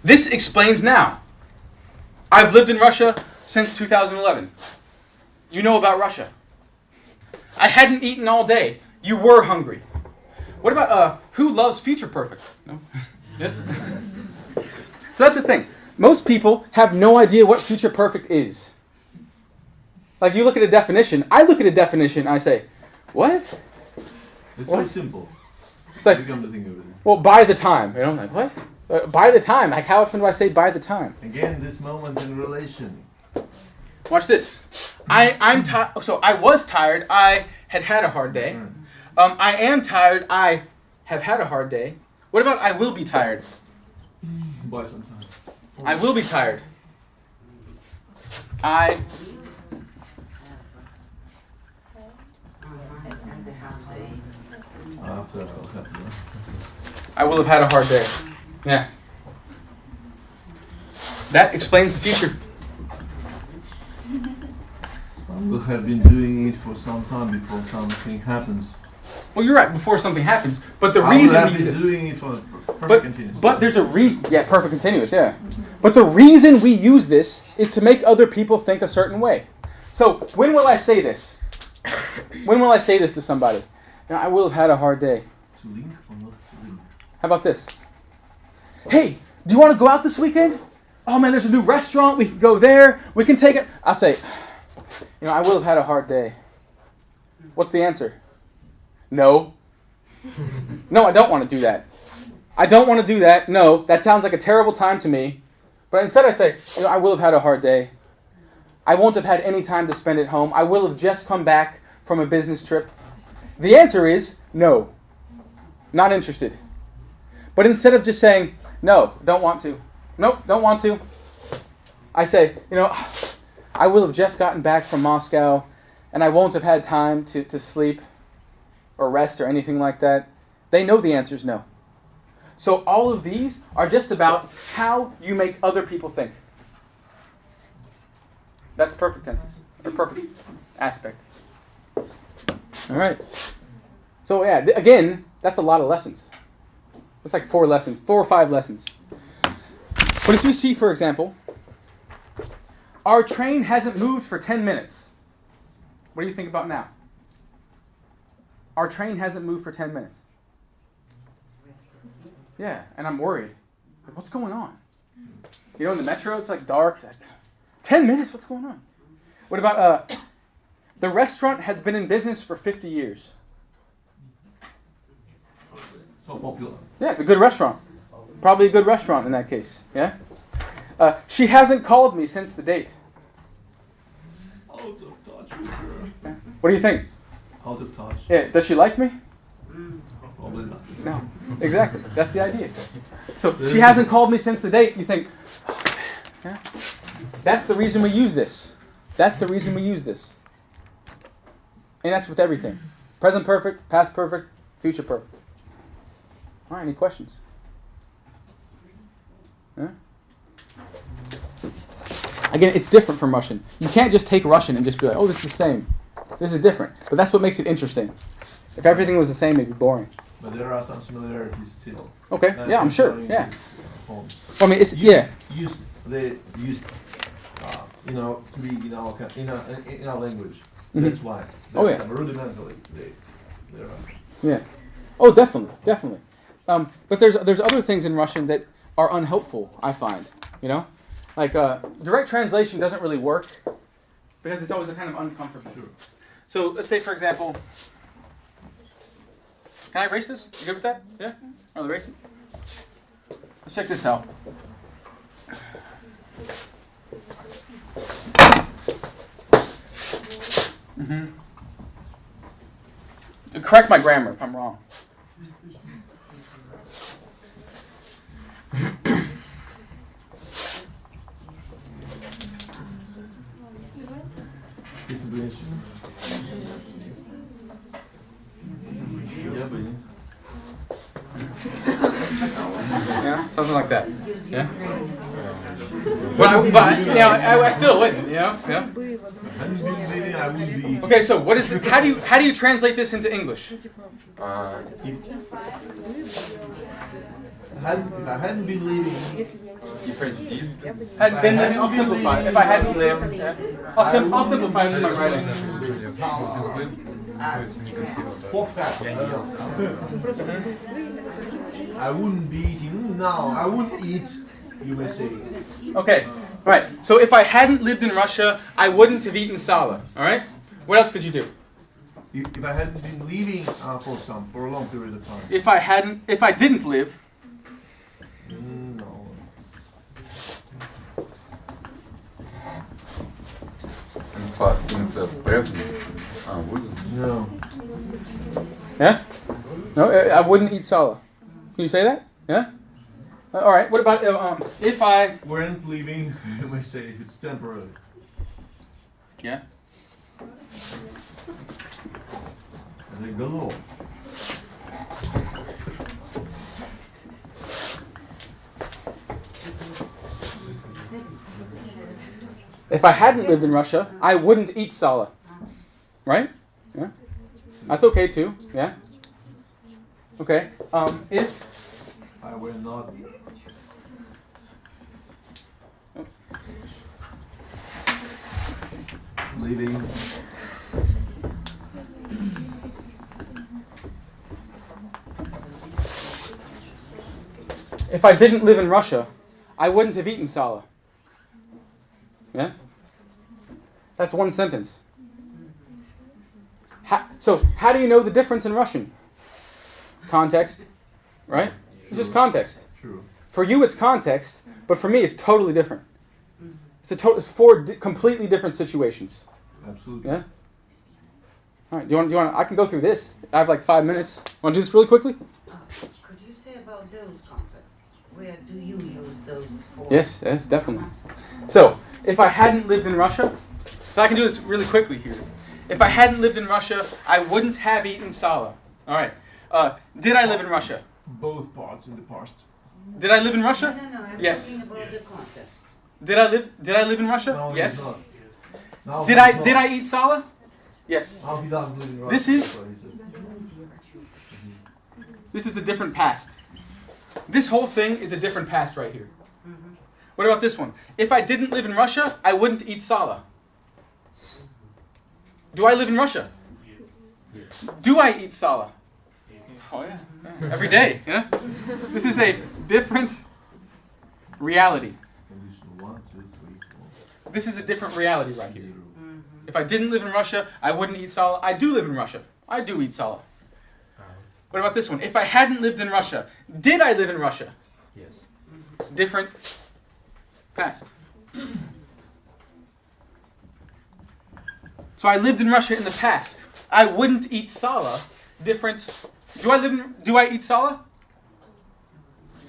This explains now. I've lived in Russia since 2011. You know about Russia. I hadn't eaten all day. You were hungry. What about who loves future perfect? No? Yes? So that's the thing. Most people have no idea what future perfect is. Like you look at a definition. I look at a definition. I say, what? It's What? so simple. It's like, You come to think of it. well, by the time. You know, I'm like, what? By the time. Like, how often do I say by the time? Again, this moment in relation. Watch this. I'm tired. So I was tired. I had had a hard day. I am tired. I have had a hard day. What about I will be tired? By some time. I will be tired. I After I'll have to. I will have had a hard day. Yeah. That explains the future. I will have been doing it for some time before something happens. Well, you're right. Before something happens, but the I will reason have we been use it. doing it for perfect continuous. But there's a reason. Yeah, perfect continuous. Yeah. But the reason we use this is to make other people think a certain way. So when will I say this? When will I say this to somebody? Now, I will have had a hard day. To link or not to link? How about this? Hey, do you want to go out this weekend? Oh man, there's a new restaurant. We can go there. We can take it. I'll say, I will have had a hard day. What's the answer? No. No, I don't want to do that. I don't want to do that. No, that sounds like a terrible time to me. But instead I say, I will have had a hard day. I won't have had any time to spend at home. I will have just come back from a business trip. The answer is no. Not interested. But instead of just saying, no, don't want to. Nope, don't want to. I say, I will have just gotten back from Moscow and I won't have had time to sleep or rest or anything like that. They know the answer is no. So all of these are just about how you make other people think. That's perfect tenses, or perfect aspect. All right. So yeah, again, that's a lot of lessons. That's like 4 lessons, 4 or 5 lessons. But if we see, for example, our train hasn't moved for 10 minutes. What do you think about now? Our train hasn't moved for 10 minutes. Yeah, and I'm worried. Like, what's going on? You know, in the metro, it's like dark. 10 minutes? What's going on? What about, the restaurant has been in business for 50 years. So popular. Yeah, it's a good restaurant. Probably a good restaurant in that case. Yeah? She hasn't called me since the date. Out of touch with her. Yeah. What do you think? Out of touch. Yeah, does she like me? Probably not. No. Exactly. That's the idea. So she hasn't called me since the date. You think, oh, yeah? That's the reason we use this. That's the reason we use this. And that's with everything. Present perfect, past perfect, future perfect. All right, any questions? Yeah? Again, it's different from Russian. You can't just take Russian and just be like, oh, this is the same. This is different. But that's what makes it interesting. If everything was the same, it'd be boring. But there are some similarities still. Okay, yeah, I'm sure. Yeah. Well, I mean, it's, yeah. They use, to be in our language. Mhm. That's why. Oh, yeah. Rudimentally, they are. Yeah. Oh, definitely, definitely. But there's other things in Russian that are unhelpful, I find. You know, like direct translation doesn't really work because it's always a kind of uncomfortable. Sure. So let's say, for example, can I erase this? You good with that? Yeah. I'll erase it. Let's check this out. Mm-hmm. Correct my grammar if I'm wrong. Yeah, something like that. Yeah. But I still wouldn't. You know. Yeah. I would be. Okay, so what is the, how do you translate this into English? I hadn't been leaving. If I did, Had been living, I'll simplify. If I hadn't lived, yeah. I'll simplify it in my writing. I wouldn't be eating. No, I wouldn't eat. You may say. Okay, right. So if I hadn't lived in Russia, I wouldn't have eaten sala. All right. What else could you do? If I hadn't been leaving for a long period of time. If I didn't live. No. in past, in the present, wouldn't. No. Yeah. No, I wouldn't eat sala. Can you say that? Yeah. All right. What about if I Weren't leaving, you may say it's temporary. Yeah. The law. If I hadn't lived in Russia, I wouldn't eat sala. Right? Yeah. That's okay too. Yeah. Okay. If I will not. Leaving. If I didn't live in Russia, I wouldn't have eaten sala. Yeah? That's one sentence. So how do you know the difference in Russian? Context, right? It's just context. True. For you, it's context, but for me, it's totally different. It's four completely different situations. Absolutely. Yeah. All right. Do you want? I can go through this. I have like 5 minutes. Want to do this really quickly? Could you say about those contexts? Where do you use those for? Yes, definitely. So, if I hadn't lived in Russia, so I can do this really quickly here. If I hadn't lived in Russia, I wouldn't have eaten sala. All right. Did I live in Russia? Both parts in the past. Did I live in Russia? No, I'm Yes. talking about the context. Did I live in Russia? No, Yes. he's not. Now Did he's not. I eat sala? Yes. Now he doesn't live in Russia. This is- so he's This is a different past. This whole thing is a different past right here. What about this one? If I didn't live in Russia, I wouldn't eat sala. Do I live in Russia? Do I eat sala? Oh yeah, every day. Yeah. This is a different reality. This is a different reality right here. If I didn't live in Russia, I wouldn't eat sala. I do live in Russia. I do eat sala. What about this one? If I hadn't lived in Russia, did I live in Russia? Yes. Different past. So I lived in Russia in the past. I wouldn't eat sala. Different. Do I eat sala?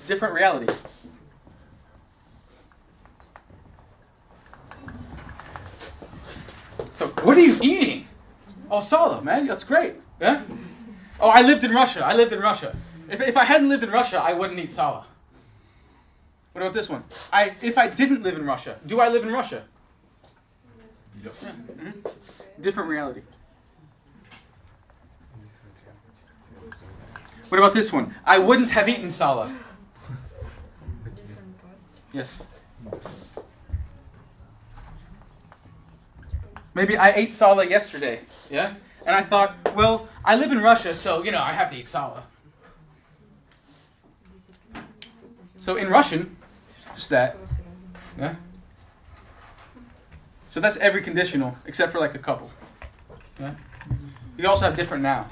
Different reality. So what are you eating? Oh, sala, man. That's great. Yeah? Oh, I lived in Russia. I lived in Russia. If I hadn't lived in Russia, I wouldn't eat sala. What about this one? If I didn't live in Russia, do I live in Russia? Yep. Yeah. Mm-hmm. Different reality. What about this one? I wouldn't have eaten sala. Yes. Maybe I ate sala yesterday, yeah? And I thought, well, I live in Russia, so, I have to eat sala. So in Russian, just that, yeah? So that's every conditional, except for like a couple, yeah? You also have different now.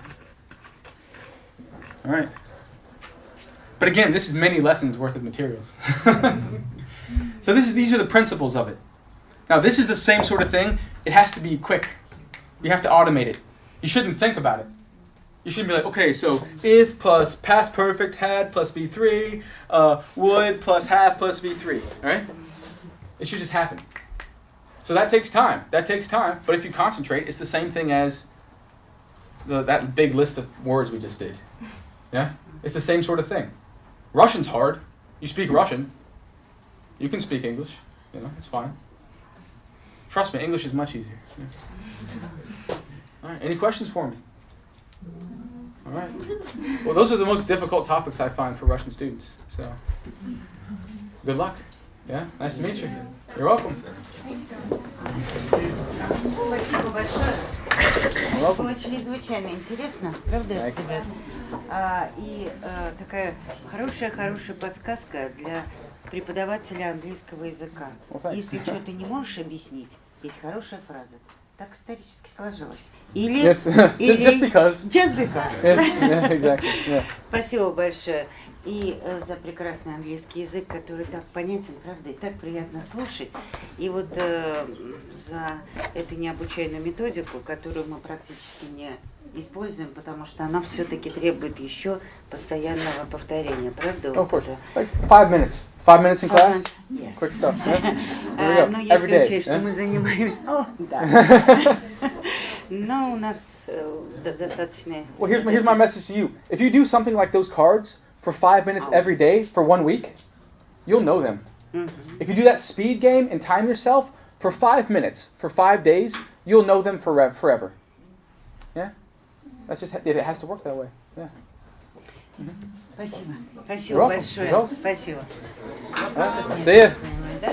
All right. But again, this is many lessons worth of materials. So these are the principles of it. Now this is the same sort of thing. It has to be quick. You have to automate it. You shouldn't think about it. You shouldn't be like, okay, so if plus past perfect had plus V3, would plus have plus V3, right? It should just happen. So that takes time. But if you concentrate, it's the same thing as that big list of words we just did. Yeah? It's the same sort of thing. Russian's hard. You speak Russian. You can speak English. It's fine. Trust me, English is much easier. Yeah. All right, any questions for me? All right. Well, those are the most difficult topics I find for Russian students. So, good luck. Yeah, nice to meet you. You're welcome. Спасибо большое. Было чрезвычайно интересно, правда, ребят? И такая хорошая подсказка для преподавателя английского языка. Если что-то не можешь объяснить, есть хорошая фраза. Так исторически сложилось. Или... Yes, just because. Just because. Yes, yeah, exactly. Yeah. Спасибо большое. И за прекрасный английский язык, который так понятен, правда, и так приятно слушать. И вот за эту необычайную методику, которую мы практически не используем, потому что она все-таки требует еще постоянного повторения, правда? Of course. Like 5 minutes. 5 minutes in class? Yes. Quick stuff. Yeah? Ну, Every если day. учесть, что мы занимаемся... О, да. Но у нас достаточно... Well, here's my message to you. If you do something like those cards for 5 minutes every day for 1 week, you'll know them. Mm-hmm. If you do that speed game and time yourself for 5 minutes, for 5 days, you'll know them forever. Yeah? That's just, it has to work that way. Yeah. Спасибо. Спасибо большое. Пожалуйста. Спасибо. See ya. Да?